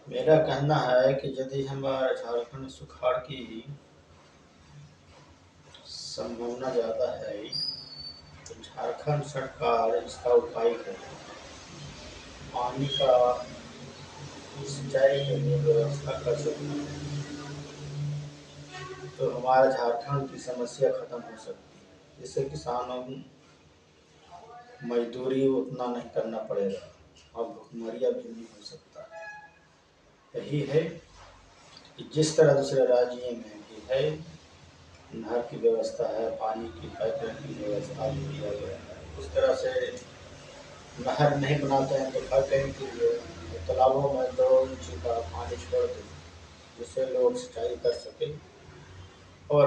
मेरा कहना है कि यदि हमारे झारखंड में सुखाड़ की संभावना ज़्यादा है तो झारखंड सरकार इसका उपाय करे। पानी का सिंचाई के लिए व्यवस्था कर सकती है तो हमारे झारखंड की समस्या खत्म हो सकती है, जिससे किसानों को मजदूरी उतना नहीं करना पड़ेगा और भुखमरिया भी नहीं हो सकता। यही है कि जिस तरह दूसरे राज्यों में भी है, नहर की व्यवस्था है, पानी की पाइपलाइन की व्यवस्था भी किया गया है, उस तरह से नहर नहीं बनाते हैं तो पाइपलाइन के लिए तालाबों में 2 इंच का पानी छोड़ दें जिससे लोग सिंचाई कर सके और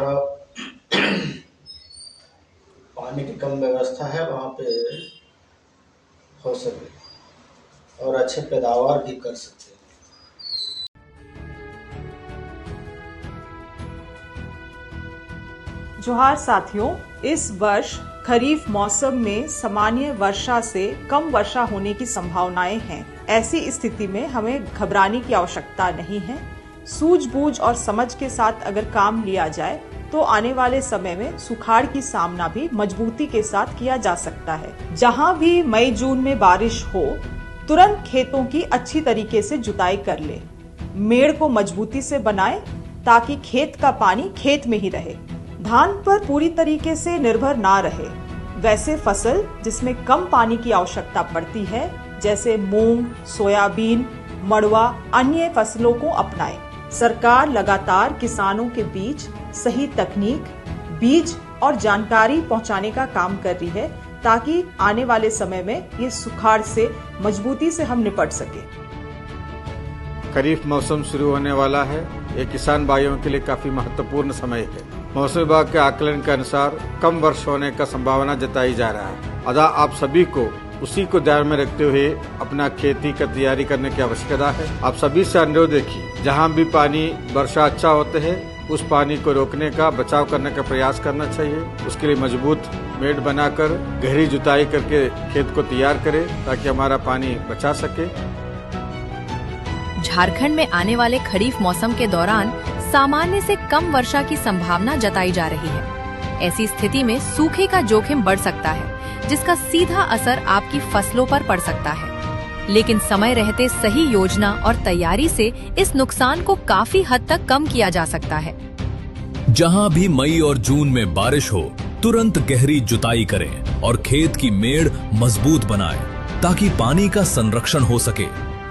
पानी की कम व्यवस्था है वहाँ पे हो सके और अच्छे पैदावार भी कर सकते हैं। जोहार साथियों, इस वर्ष खरीफ मौसम में सामान्य वर्षा से कम वर्षा होने की संभावनाएं हैं। ऐसी स्थिति में हमें घबराने की आवश्यकता नहीं है। सूझबूझ और समझ के साथ अगर काम लिया जाए तो आने वाले समय में सुखाड़ की सामना भी मजबूती के साथ किया जा सकता है। जहां भी मई जून में बारिश हो, तुरंत खेतों की अच्छी तरीके से जुताई कर ले। मेड़ को मजबूती से बनाए ताकि खेत का पानी खेत में ही रहे। धान पर पूरी तरीके से निर्भर ना रहे। वैसे फसल जिसमें कम पानी की आवश्यकता पड़ती है, जैसे मूंग, सोयाबीन, मड़ुआ, अन्य फसलों को अपनाएं। सरकार लगातार किसानों के बीच सही तकनीक, बीज और जानकारी पहुंचाने का काम कर रही है ताकि आने वाले समय में ये सुखाड़ से मजबूती से हम निपट सके। खरीफ मौसम शुरू होने वाला है। ये किसान भाइयों के लिए काफी महत्वपूर्ण समय है। मौसम विभाग के आकलन के अनुसार कम वर्ष होने का संभावना जताई जा रहा है। अतः आप सभी को उसी को ध्यान में रखते हुए अपना खेती का तैयारी करने की आवश्यकता है। आप सभी से अनुरोध है कि जहाँ भी पानी वर्षा अच्छा होते है उस पानी को रोकने का, बचाव करने का प्रयास करना चाहिए। उसके लिए मजबूत मेड़ बनाकर गहरी जुताई करके खेत को तैयार करें ताकि हमारा पानी बचा सके। झारखंड में आने वाले खरीफ मौसम के दौरान सामान्य से कम वर्षा की संभावना जताई जा रही है। ऐसी स्थिति में सूखे का जोखिम बढ़ सकता है, जिसका सीधा असर आपकी फसलों पर पड़ सकता है। लेकिन समय रहते सही योजना और तैयारी से इस नुकसान को काफी हद तक कम किया जा सकता है। जहां भी मई और जून में बारिश हो, तुरंत गहरी जुताई करें और खेत की मेड़ मजबूत बनाएं ताकि पानी का संरक्षण हो सके।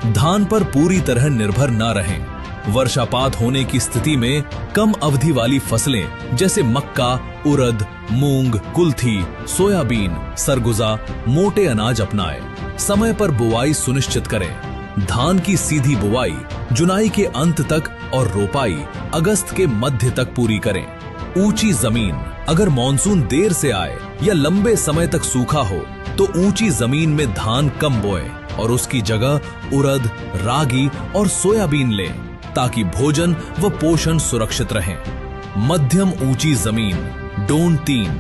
धान पर पूरी तरह निर्भर न रहें। वर्षापात होने की स्थिति में कम अवधि वाली फसलें जैसे मक्का, उड़द, मूंग, कुल्थी, सोयाबीन, सरगुजा, मोटे अनाज अपनाएं। समय पर बुआई सुनिश्चित करें। धान की सीधी बुआई जुलाई के अंत तक और रोपाई अगस्त के मध्य तक पूरी करें। ऊंची जमीन, अगर मानसून देर से आए या लंबे समय तक सूखा हो तो ऊंची जमीन में धान कम बोएं और उसकी जगह उड़द, रागी और सोयाबीन लें ताकि भोजन व पोषण सुरक्षित रहें। मध्यम ऊंची जमीन, डोन 3,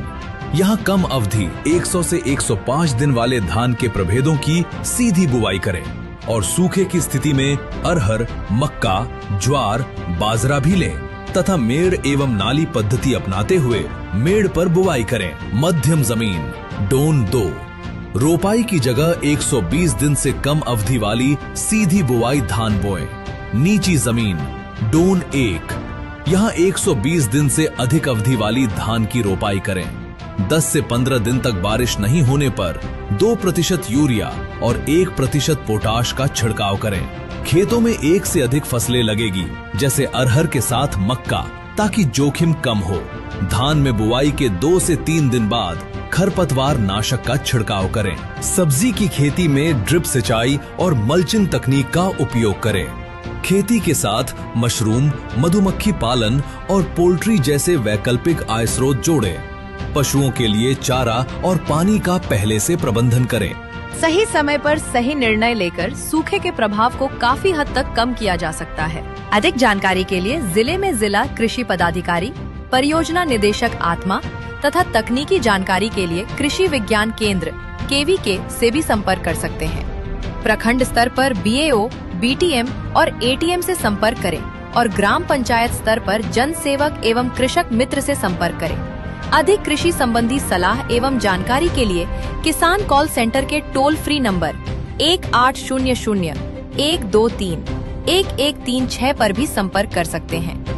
यहाँ कम अवधि 100 से 105 दिन वाले धान के प्रभेदों की सीधी बुआई करें और सूखे की स्थिति में अरहर, मक्का, ज्वार, बाजरा भी लें तथा मेड़ एवं नाली पद्धति अपनाते हुए मेड़ पर बुआई करें। मध्यम जमीन, डोन 2, रोपाई की जगह 120 दिन से कम अवधि वाली सीधी बुआई धान बोएं। नीची जमीन, डोन 1, यहाँ 120 दिन से अधिक अवधि वाली धान की रोपाई करें। 10 से 15 दिन तक बारिश नहीं होने पर 2% यूरिया और 1% पोटाश का छिड़काव करें। खेतों में एक से अधिक फसलें लगेगी, जैसे अरहर के साथ मक्का, ताकि जोखिम कम हो। धान में बुआई के 2 से 3 दिन बाद खरपतवार नाशक का छिड़काव करें। सब्जी की खेती में ड्रिप सिंचाई और मल्चिंग तकनीक का उपयोग करें। खेती के साथ मशरूम, मधुमक्खी पालन और पोल्ट्री जैसे वैकल्पिक आय स्रोत जोड़ें। पशुओं के लिए चारा और पानी का पहले से प्रबंधन करें। सही समय पर सही निर्णय लेकर सूखे के प्रभाव को काफी हद तक कम किया जा सकता है। अधिक जानकारी के लिए जिले में जिला कृषि पदाधिकारी, परियोजना निदेशक आत्मा तथा तकनीकी जानकारी के लिए कृषि विज्ञान केंद्र KVK से भी संपर्क कर सकते हैं। प्रखंड स्तर पर BAO, BTM और ATM से संपर्क करें और ग्राम पंचायत स्तर पर जन सेवक एवं कृषक मित्र से संपर्क करें। अधिक कृषि संबंधी सलाह एवं जानकारी के लिए किसान कॉल सेंटर के टोल फ्री नंबर 1800 123 1136 पर भी संपर्क कर सकते हैं।